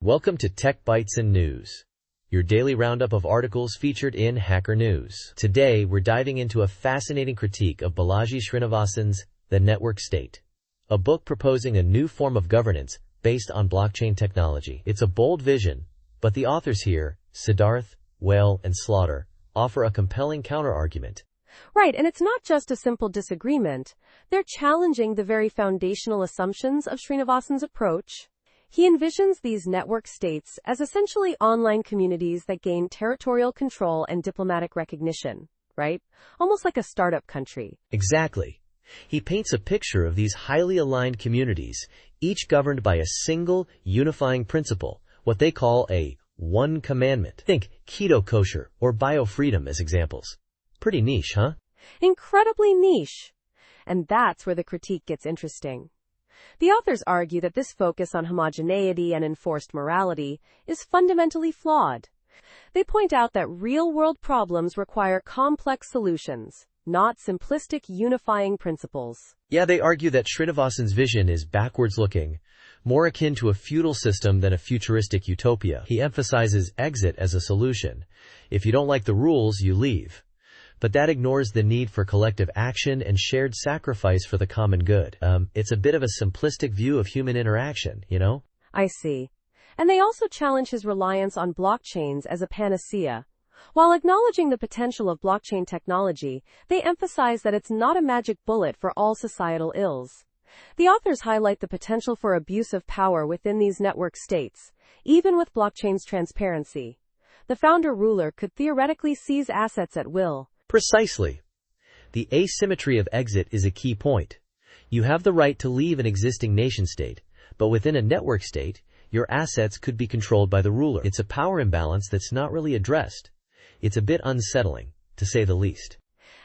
Welcome to Tech Bytes and News, your daily roundup of articles featured in Hacker News. Today, we're diving into a fascinating critique of Balaji Srinivasan's The Network State, a book proposing a new form of governance based on blockchain technology. It's a bold vision, but the authors here, Siddharth, Whale, and Slaughter, offer a compelling counterargument. Right, and it's not just a simple disagreement. They're challenging the very foundational assumptions of Srinivasan's approach. He envisions these network states as essentially online communities that gain territorial control and diplomatic recognition, right? Almost like a startup country. Exactly. He paints a picture of these highly aligned communities, each governed by a single, unifying principle, what they call a one commandment. Think keto kosher or bio-freedom as examples. Pretty niche, huh? Incredibly niche. And that's where the critique gets interesting. The authors argue that this focus on homogeneity and enforced morality is fundamentally flawed. They point out that real-world problems require complex solutions, not simplistic unifying principles. Yeah, they argue that Srinivasan's vision is backwards-looking, more akin to a feudal system than a futuristic utopia. He emphasizes exit as a solution. If you don't like the rules, you leave. But that ignores the need for collective action and shared sacrifice for the common good. It's a bit of a simplistic view of human interaction, you know? I see. And they also challenge his reliance on blockchains as a panacea. While acknowledging the potential of blockchain technology, they emphasize that it's not a magic bullet for all societal ills. The authors highlight the potential for abuse of power within these network states, even with blockchain's transparency. The founder-ruler could theoretically seize assets at will. Precisely. The asymmetry of exit is a key point. You have the right to leave an existing nation-state, but within a network state, your assets could be controlled by the ruler. It's a power imbalance that's not really addressed. It's a bit unsettling, to say the least.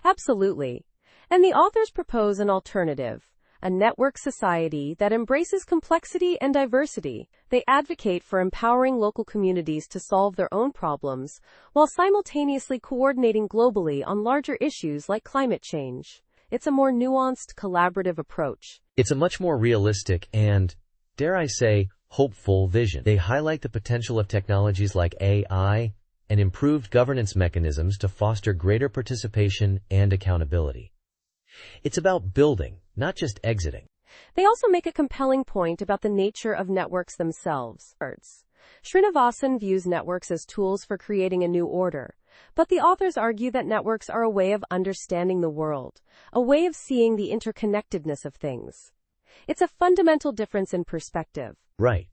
Absolutely. And the authors propose an alternative, a network society that embraces complexity and diversity. They advocate for empowering local communities to solve their own problems, while simultaneously coordinating globally on larger issues like climate change. It's a more nuanced, collaborative approach. It's a much more realistic and, dare I say, hopeful vision. They highlight the potential of technologies like AI and improved governance mechanisms to foster greater participation and accountability. It's about building, not just exiting. They also make a compelling point about the nature of networks themselves. Srinivasan views networks as tools for creating a new order, but the authors argue that networks are a way of understanding the world, a way of seeing the interconnectedness of things. It's a fundamental difference in perspective. Right.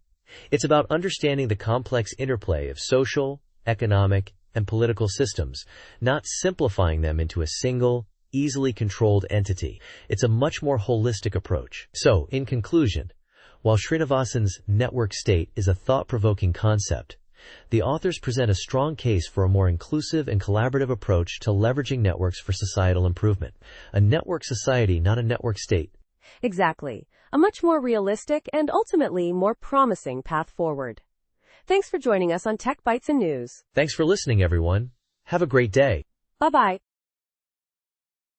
It's about understanding the complex interplay of social, economic, and political systems, not simplifying them into a single, easily controlled entity. It's a much more holistic approach. So, in conclusion, while Srinivasan's network state is a thought-provoking concept, the authors present a strong case for a more inclusive and collaborative approach to leveraging networks for societal improvement. A network society, not a network state. Exactly. A much more realistic and ultimately more promising path forward. Thanks for joining us on Tech Bytes and News. Thanks for listening, everyone. Have a great day. Bye-bye.